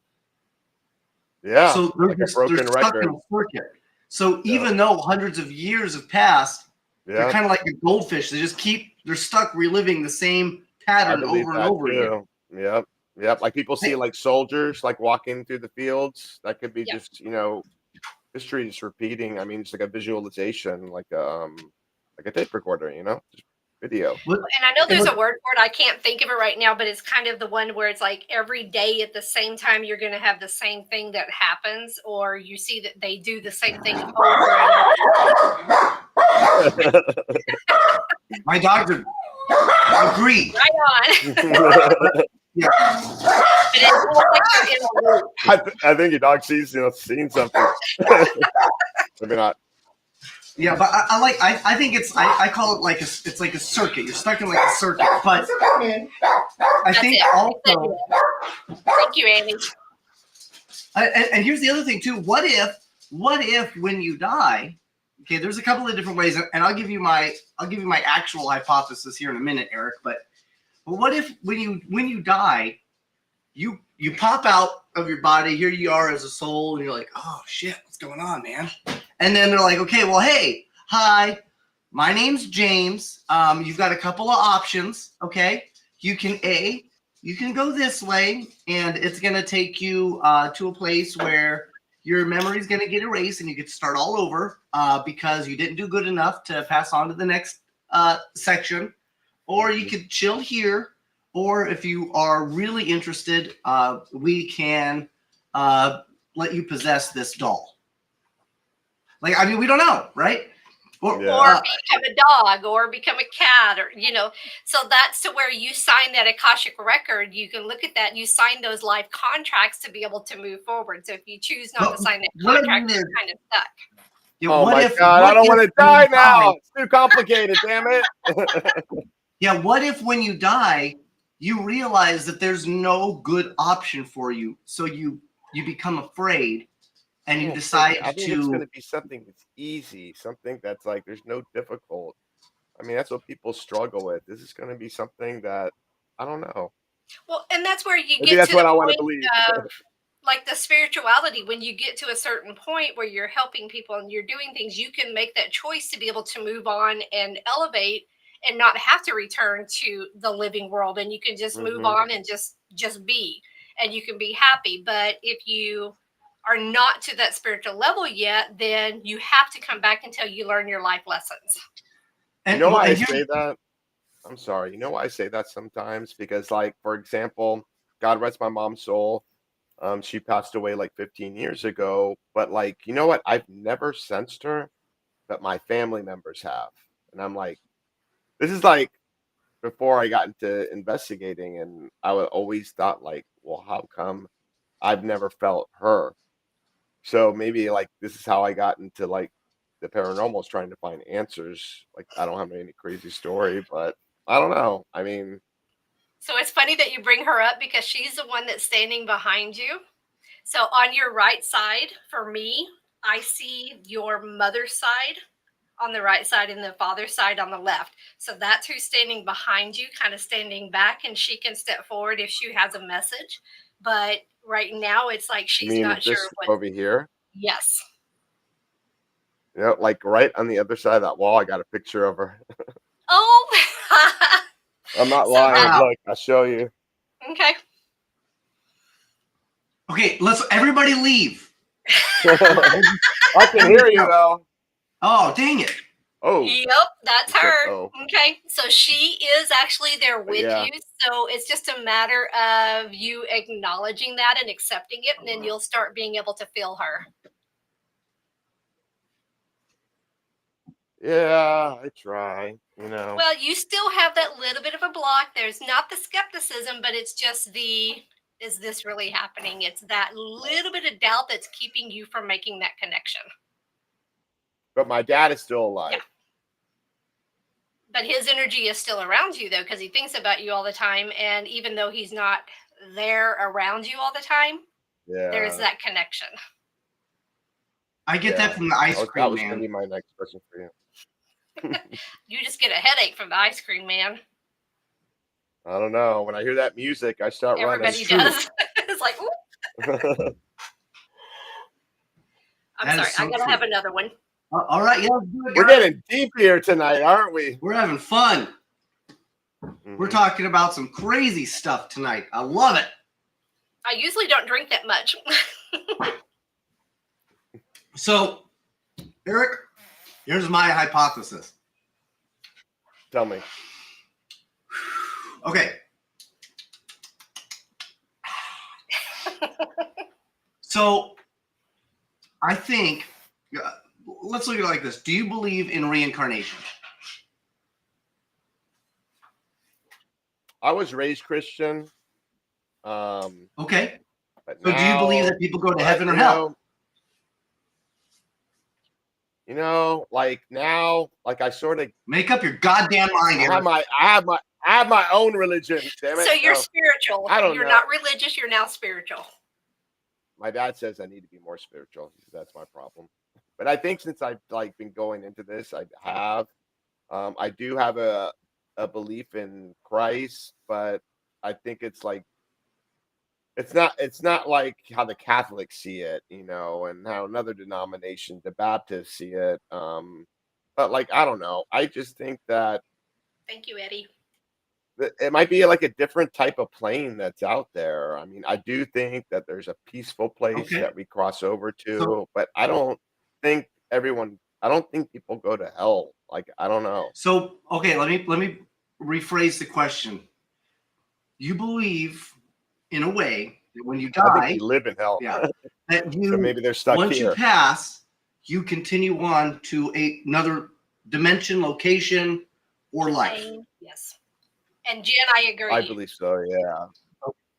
Yeah. So they're stuck in a circuit. So even though hundreds of years have passed, they're kind of like a goldfish. They're stuck reliving the same pattern over and over again. Yep. Like people see like soldiers like walking through the fields. That could be just, history is repeating. I mean, it's like a visualization, like a tape recorder, just video. And I know there's a word for it. I can't think of it right now, but it's kind of the one where it's like every day at the same time you're going to have the same thing that happens, or you see that they do the same thing over and over. My doctor agreed. Right on. Yeah. But it feels like you're in a loop. I think your dog sees, seen something. Maybe not. Yeah, but I think I call it it's like a circuit. You're stuck in like a circuit. But I That's think it. also, Thank you, Andy. and here's the other thing too. What if when you die? Okay, there's a couple of different ways, and I'll give you my actual hypothesis here in a minute, Eric. But what if when you die, you pop out of your body, here you are as a soul, and you're like, oh shit, what's going on, man? And then they're like, okay, well, hey, hi, my name's James. You've got a couple of options, okay? You can go this way, and it's gonna take you to a place where your memory's gonna get erased, and you get to start all over because you didn't do good enough to pass on to the next section. Or you could chill here. Or if you are really interested, we can let you possess this doll. Like, I mean, we don't know, right? Or become a dog or become a cat or, so that's to where you sign that Akashic record. You can look at that. You sign those life contracts to be able to move forward. So if you choose not to sign that contract, you're kind of stuck. Yeah, oh my God, I don't want to die now. It's too complicated, damn it. Yeah, what if when you die, you realize that there's no good option for you, so you become afraid, and you decide I think it's going to be something that's easy, something that's like there's no difficult. I mean, that's what people struggle with. This is going to be something that I don't know. Well, and that's where you Maybe get that's to what the I want to point believe. of like the spirituality. When you get to a certain point where you're helping people and you're doing things, you can make that choice to be able to move on and elevate and not have to return to the living world, and you can just move on and just be, and you can be happy. But if you are not to that spiritual level yet, then you have to come back until you learn your life lessons. You know why I say that? I'm sorry. You know why I say that sometimes? Because, like, for example, God rest my mom's soul. She passed away like 15 years ago. But, like, you know what? I've never sensed her, but my family members have. And I'm like, this is like before I got into investigating, and I would always thought, like, well, how come I've never felt her? So maybe like this is how I got into like the paranormal, is trying to find answers. Like, I don't have any crazy story, but I don't know. I mean, So it's funny that you bring her up because she's the one that's standing behind you. So on your right side, for me, I see your mother's side on the right side and the father's side on the left. So that's who's standing behind you, kind of standing back, and she can step forward if she has a message. But right now, it's like you she's mean not sure this what. over here? Yes. You know, like right on the other side of that wall, I got a picture of her. Oh. I'm not So lying. that- Look, I'll show you. Okay. Okay, let's everybody leave. I can hear you though. Oh, dang it. Oh, Yep, that's Okay, her. oh. Okay, so she is actually there with Yeah. you. So it's just a matter of you acknowledging that and accepting it, and then you'll start being able to feel her. Yeah, I try. You know. Well, you still have that little bit of a block. There's not the skepticism, but it's just is this really happening? It's that little bit of doubt that's keeping you from making that connection. But my dad is still alive. Yeah. But his energy is still around you, though, because he thinks about you all the time. And even though he's not there around you all the time, Yeah. there's that connection. I get that from the ice That cream was gonna man. be my next question for you. You just get a headache from the ice cream man. I don't know. When I hear that music, I start Everybody running. does. It's like, ooh. I'm That is sorry. I so gotta have true. another one. All right, yeah, let's do it, We're guys. getting deep here tonight, aren't we? We're having fun. We're talking about some crazy stuff tonight. I love it. I usually don't drink that much. So, Eric, here's my hypothesis. Tell me. Okay. So, I think let's look at it like this. Do you believe in reincarnation? I was raised Christian. Okay. But So do you believe that people go to heaven or hell? Like now, like I sort of Make up your goddamn mind. I have my own religion. Damn it. So you're spiritual. I don't You're know. not religious. You're now spiritual. My dad says I need to be more spiritual. That's my problem. But I think since I've like been going into this, I do have a belief in Christ, but I think it's like it's not like how the Catholics see it, and how another denomination, the Baptists, see it. But like I don't know. I just think that Thank you, Eddie. it might be like a different type of plane that's out there. I mean, I do think that there's a peaceful place that we cross over to, but I don't think people go to hell. Like, I don't know. So, okay, let me rephrase the question. You believe in a way that when you I die, think you live in hell. yeah, that you, so maybe they're stuck once here. you pass, you continue on to another dimension, location, or life. Yes. And Jen, I agree. I believe so, yeah.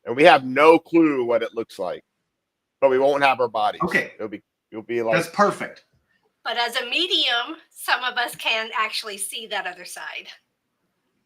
And we have no clue what it looks like, but we won't have our bodies. Okay. You'll be like, that's perfect. But as a medium, some of us can actually see that other side.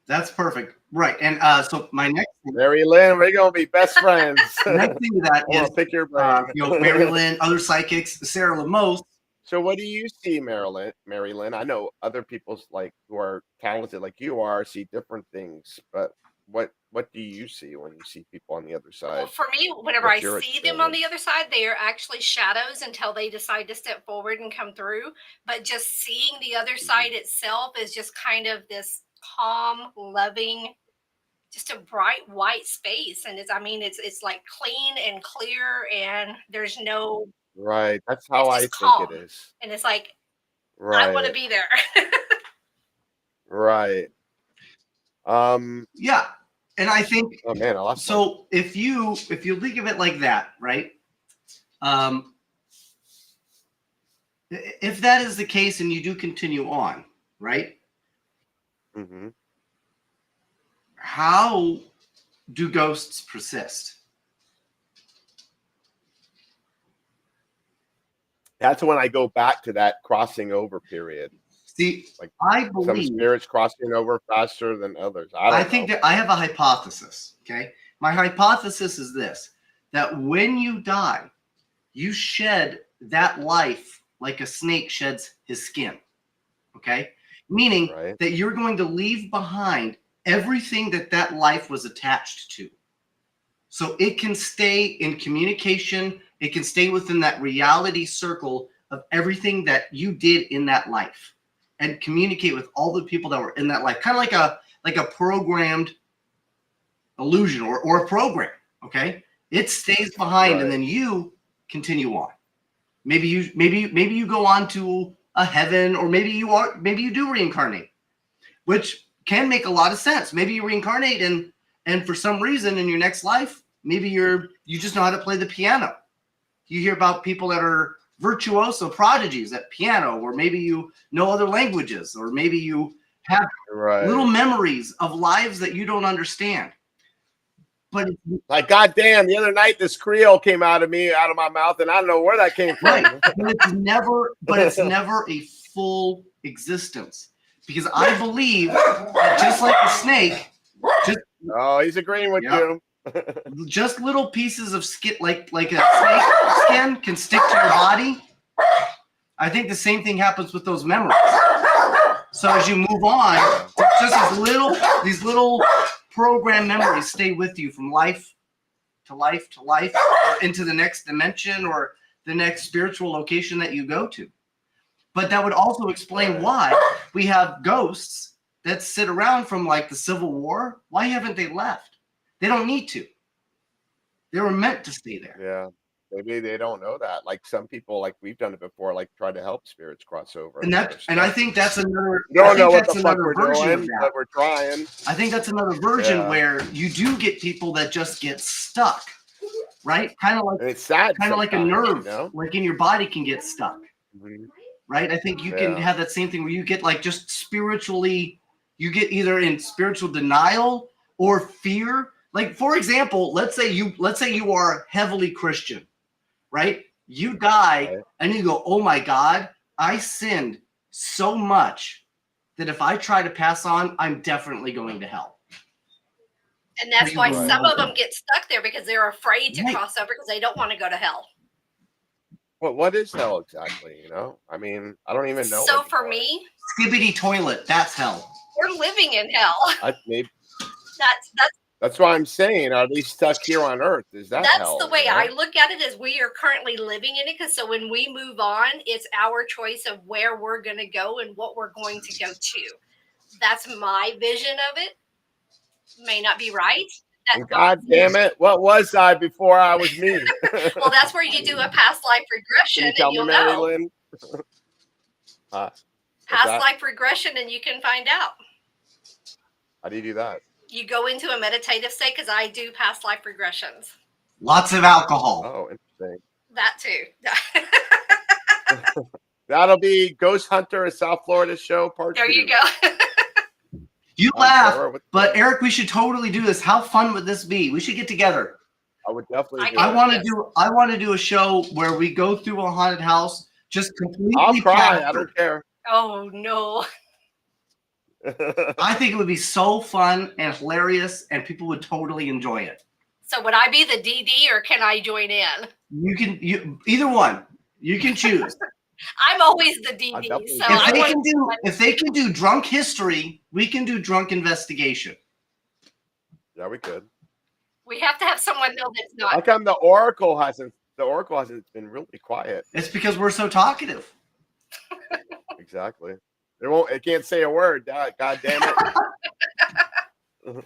That's perfect. Right. And so my next thing, MaryLynn, we're gonna be best friends. the next thing to that is pick your brain. MaryLynn, other psychics, Sarah Lemos. So what do you see, MaryLynn? I know other people's who are talented like you are see different things, but what do you see when you see people on the other side? Well, for me, whenever I What's see your them on the other side, they are actually shadows until they decide to step forward and come through. But just seeing the other side itself is just kind of this calm, loving, just a bright white space. And it's like clean and clear, and there's no. Right. That's how I think calm. it is. And it's like, right. I want to be there. Right. Yeah. And I think, oh man, I lost so if you think of it like that, right? If that is the case and you do continue on, right? Mm-hmm. How do ghosts persist? That's when I go back to that crossing over period. See, like I believe some spirits crossing over faster than others. I think that I have a hypothesis. Okay. My hypothesis is this, that when you die, you shed that life like a snake sheds his skin. Okay. Meaning that you're going to leave behind everything that life was attached to. So it can stay in communication. It can stay within that reality circle of everything that you did in that life and communicate with all the people that were in that life. Kind of like a programmed illusion or a program. Okay. It stays behind and then you continue on. Maybe you go on to a heaven, or maybe you do reincarnate, which can make a lot of sense. Maybe you reincarnate and for some reason in your next life, maybe you just know how to play the piano. You hear about people that are virtuoso prodigies at piano, or maybe you know other languages, or maybe you have little memories of lives that you don't understand. But like, goddamn, the other night this Creole came out of my mouth, and I don't know where that came from. Right. But it's never a full existence, because I believe that just like a snake, he's agreeing with you. Just little pieces of skin, like a snake skin, can stick to your body. I think the same thing happens with those memories. So as you move on, just these little program memories stay with you from life to life to life, or into the next dimension or the next spiritual location that you go to. But that would also explain why we have ghosts that sit around from like the Civil War. Why haven't they left? They don't need to. They were meant to stay there. Yeah. Maybe they don't know that. Like some people, like we've done it before, like try to help spirits cross over. And I think that's another. You don't know what the fuck we're doing, but we're trying. I think that's another version where you do get people that just get stuck, right? Kind of like, and it's sad. Kind of like a nerve, like in your body, can get stuck, right? I think you can have that same thing where you get like just spiritually, you get either in spiritual denial or fear. Like, for example, let's say you are heavily Christian, right? You die and you go, oh my God, I sinned so much that if I try to pass on, I'm definitely going to hell. And that's why some of them get stuck there because they're afraid to cross over because they don't want to go to hell. Well, what is hell exactly? You know, I mean, I don't even know. So for me, skibbity toilet, that's hell. We're living in hell. That's why I'm saying, are they stuck here on Earth? Is that hell? That's the way I look at it, is we are currently living in it. Because so when we move on, it's our choice of where we're going to go and what we're going to go to. That's my vision of it. May not be right. God damn it! What was I before I was me? Well, that's where you do a past life regression, and you'll know. Past life regression, and you can find out. How do you do that? You go into a meditative state, because I do past life regressions. Lots of alcohol. Oh, interesting. That too. That'll be Ghost Hunter, a South Florida show, part 2. There you go. You laugh, but Eric, we should totally do this. How fun would this be? We should get together. I would definitely. I want to do a show where we go through a haunted house, just completely. I'll cry. I don't care. Oh no. I think it would be so fun and hilarious, and people would totally enjoy it. So would I be the DD, or can I join in? You either one. You can choose. I'm always the DD. So if they can do drunk history, we can do drunk investigation. Yeah, we could. We have to have someone know that's not. How come the Oracle hasn't been really quiet? It's because we're so talkative. Exactly. It can't say a word. God damn it.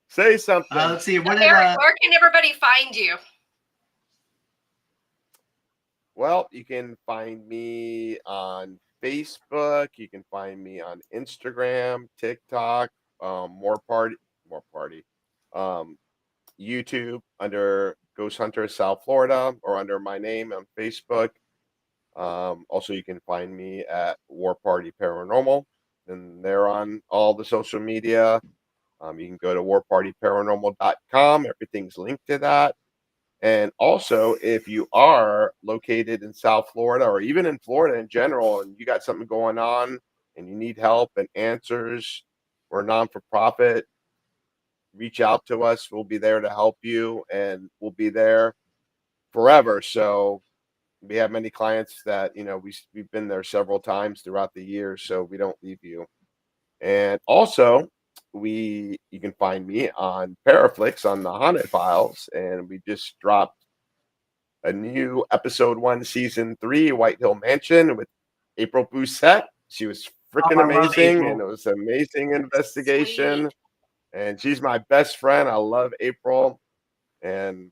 Say something. Let's see. Eric, where can everybody find you? Well, you can find me on Facebook. You can find me on Instagram, TikTok, More Party, YouTube under Ghost Hunter South Florida, or under my name on Facebook. Also, you can find me at War Party Paranormal, and they're on all the social media. You can go to warpartyparanormal.com. Everything's linked to that. And also, if you are located in South Florida, or even in Florida in general, and you got something going on and you need help and answers, we're a non-for-profit, reach out to us. We'll be there to help you, and we'll be there forever. So we have many clients that, we've been there several times throughout the years, so we don't leave you. And also, you can find me on Paraflix on the Haunted Files, and we just dropped a new episode 1, season 3, White Hill Mansion, with April Boussette. She was freaking amazing, and it was an amazing investigation. Sweet. And she's my best friend. I love April, and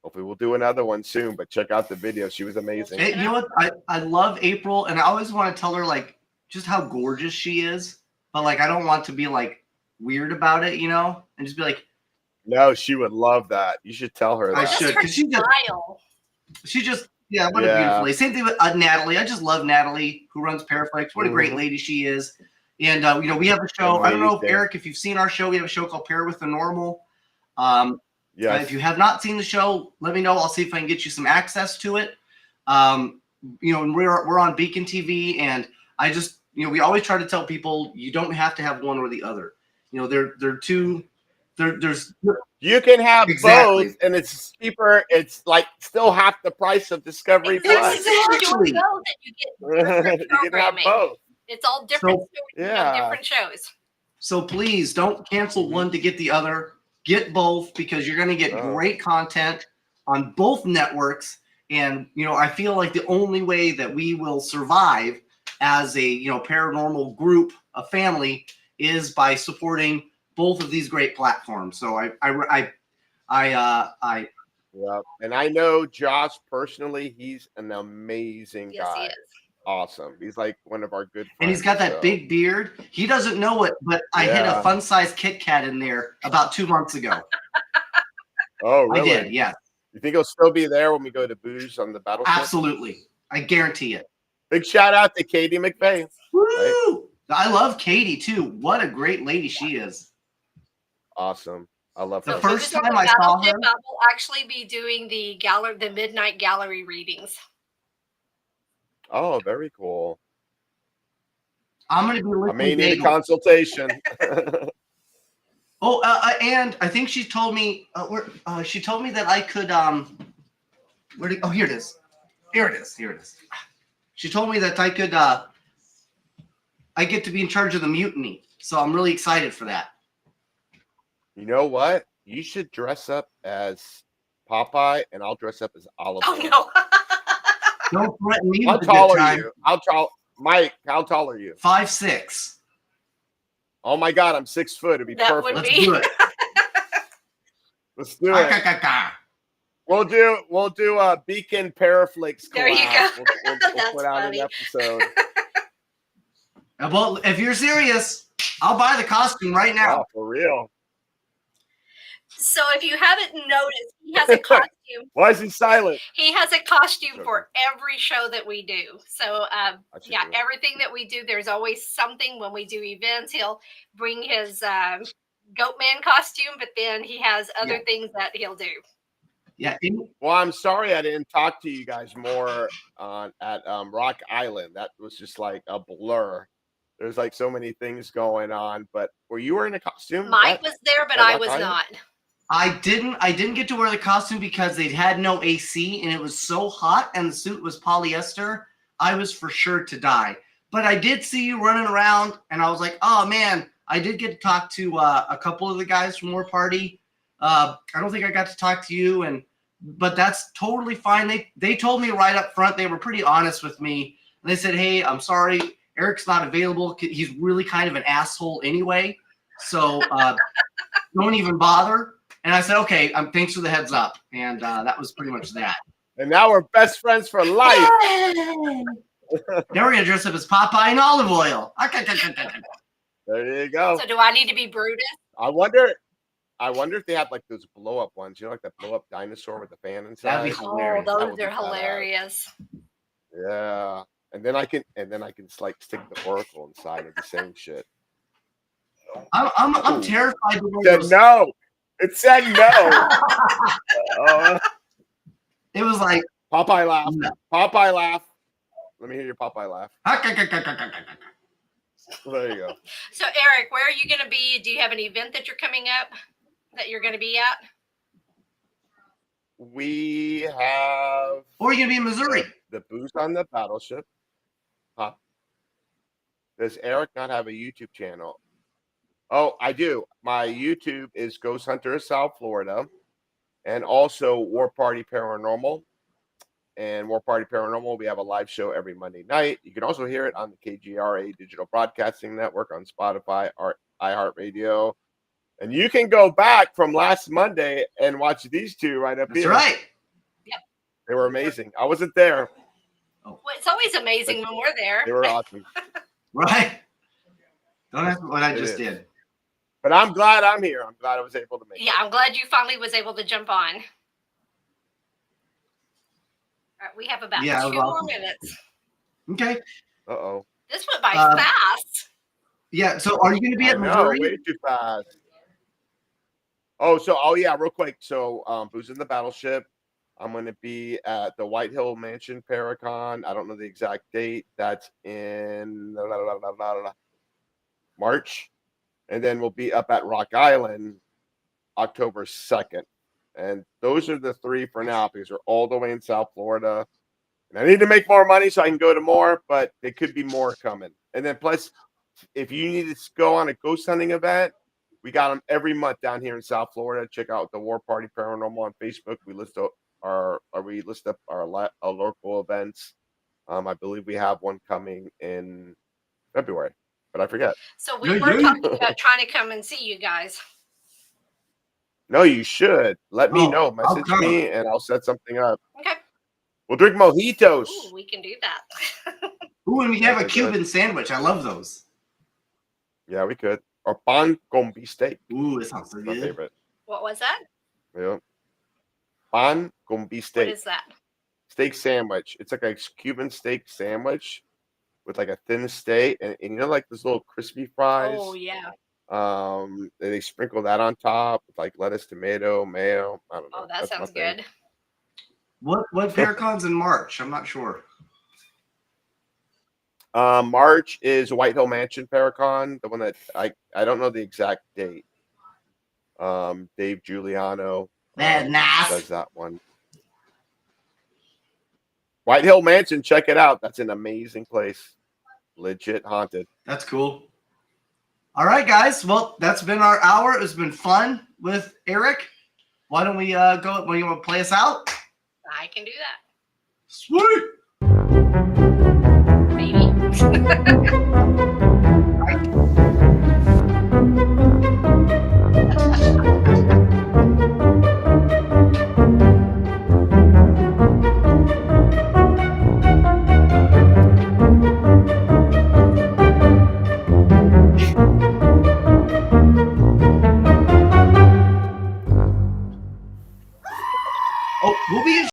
hopefully we'll do another one soon. But check out the video; she was amazing. Hey, you know what? I love April, and I always want to tell her like just how gorgeous she is, but like I don't want to be like weird about it, and just be like, no, she would love that. You should tell her that. I should, because she just a beautiful lady. Same thing with Natalie. I just love Natalie, who runs Paraflex. What a great lady she is. And we have a show. I don't know if Eric, if you've seen our show, we have a show called Pair with the Normal. Yes. If you have not seen the show, let me know. I'll see if I can get you some access to it. And we're on Beacon TV, and I just we always try to tell people you don't have to have one or the other. They're two. There's you can have both, and it's cheaper. It's like still half the price of Discovery Plus. Exactly. You can have both. It's all different. Different shows. So please don't cancel one to get the other. Get both, because you're going to get great content on both networks. And I feel like the only way that we will survive as a paranormal group, a family, is by supporting both of these great platforms. So I and I know Josh personally. He's an amazing guy. Yes, he is. Awesome. He's like one of our good friends. And he's got that big beard. He doesn't know it, but I hid a fun-sized Kit Kat in there about 2 months ago. Oh, really? I did, yeah. You think he'll still be there when we go to Booze on the battleship? Absolutely. I guarantee it. Big shout out to Katie McVeigh. Woo! I love Katie too. What a great lady she is. Awesome. I love The her. first Booze on time the I saw Battleship, her- I will actually be doing the midnight gallery readings. Oh, very cool. I'm going to be I listening may need a bagel. consultation. Oh, and I think she told me she told me that I could here it is. Here it is. She told me that I could I get to be in charge of the mutiny. So I'm really excited for that. You know what? You should dress up as Popeye, and I'll dress up as Olive. Oh no. Don't threaten me How with a tall good are time. you? Mike, how tall are you? 5'6". Oh my God, I'm 6 foot. It'd be That would perfect. Let's do it. Let's do it. We'll do a Beacon Paraflakes collab. There you go. We'll That's put out funny. an episode. Well, if you're serious, I'll buy the costume right now. Wow, for real. So if you haven't noticed, he has a costume. Why is he silent? He has a costume for every show that we do. So yeah, do it. everything that we do, there's always something. When we do events, he'll bring his goat man costume, but then he has other things that he'll do. Yeah. Well, I'm sorry I didn't talk to you guys more at Rock Island. That was just like a blur. There's like so many things going on. But were you wearing a costume? Mike was there, but I was not. I didn't get to wear the costume because they had no AC and it was so hot and the suit was polyester. I was for sure to die. But I did see you running around and I was like, oh man, I did get to talk to a couple of the guys from War Party. I don't think I got to talk to you, but that's totally fine. They told me right up front, they were pretty honest with me. And they said, hey, I'm sorry, Eric's not available. He's really kind of an asshole anyway. So don't even bother. And I said, okay, thanks for the heads up. And that was pretty much that. And now we're best friends for life. Now we're going to dress up as Popeye in olive oil. There you go. So do I need to be Brutus? I wonder if they have like those blow up ones. You know, like that blow up dinosaur with the fan inside. That'd be hilarious. Oh, That those would be are badass. hilarious. Yeah. And then I can like stick the Oracle inside of the same shit. I'm terrified. It said no. It said no. It was like Popeye laugh. No. Popeye laugh. Let me hear your Popeye laugh. There you go. So Eric, where are you going to be? Do you have an event that you're coming up that you're going to be at? We have Or you're gonna be in Missouri. the Booze on the Battleship. Huh? Does Eric not have a YouTube channel? Oh, I do. My YouTube is Ghost Hunter of South Florida, and also War Party Paranormal. And War Party Paranormal, we have a live show every Monday night. You can also hear it on the KGRA Digital Broadcasting Network on Spotify or iHeartRadio. And you can go back from last Monday and watch these two right up That's here. right. They were amazing. I wasn't there. Well, it's always amazing when we're there. They were awesome. Right. Don't ask me what I It just is. did. But I'm glad I'm here. I'm glad I was able to make it. Yeah, I'm glad you finally was able to jump on. All right, we have about Yeah, 2 it was more awesome. minutes. Okay. Uh-oh. This went by Uh, fast. Yeah. So are you gonna be I at know, Missouri? way too fast. Yeah, real quick. So, Booze in the Battleship. I'm going to be at the White Hill Mansion Paracon. I don't know the exact date. That's in March. And then we'll be up at Rock Island October 2nd. And those are the 3 for now because we're all the way in South Florida. And I need to make more money so I can go to more, but there could be more coming. And then plus, if you need to go on a ghost hunting event, we got them every month down here in South Florida. Check out the War Party Paranormal on Facebook. We list up our local events. I believe we have one coming in February, but I forget. So we were talking about trying to come and see you guys. No, you should. Let me know. I'll Message come. me and I'll set something up. Okay. We'll drink mojitos. Ooh, we can do that. Ooh, and we have a That'd be good. Cuban sandwich. I love those. Yeah, we could. Or pan con bistec. Ooh, that sounds so My good. favorite. What was that? Yeah. Pan con What bistec. is that? steak sandwich. It's like a Cuban steak sandwich with like a thin steak, and you know, like those little crispy fries. Oh yeah. They sprinkle that on top with like lettuce, tomato, mayo. I don't know. Oh, that That's my sounds thing. good. What Paracon's in March? I'm not sure. March is White Hill Mansion Paracon, the one that I don't know the exact date. Dave Giuliano Nice. does that one. White Hill Mansion, check it out. That's an amazing place. Legit haunted. That's cool. All right, guys. Well, that's been our hour. It's been fun with Eric. Why don't we go? When you want to play us out? I can do that. Sweet. Maybe. Oh, we'll be in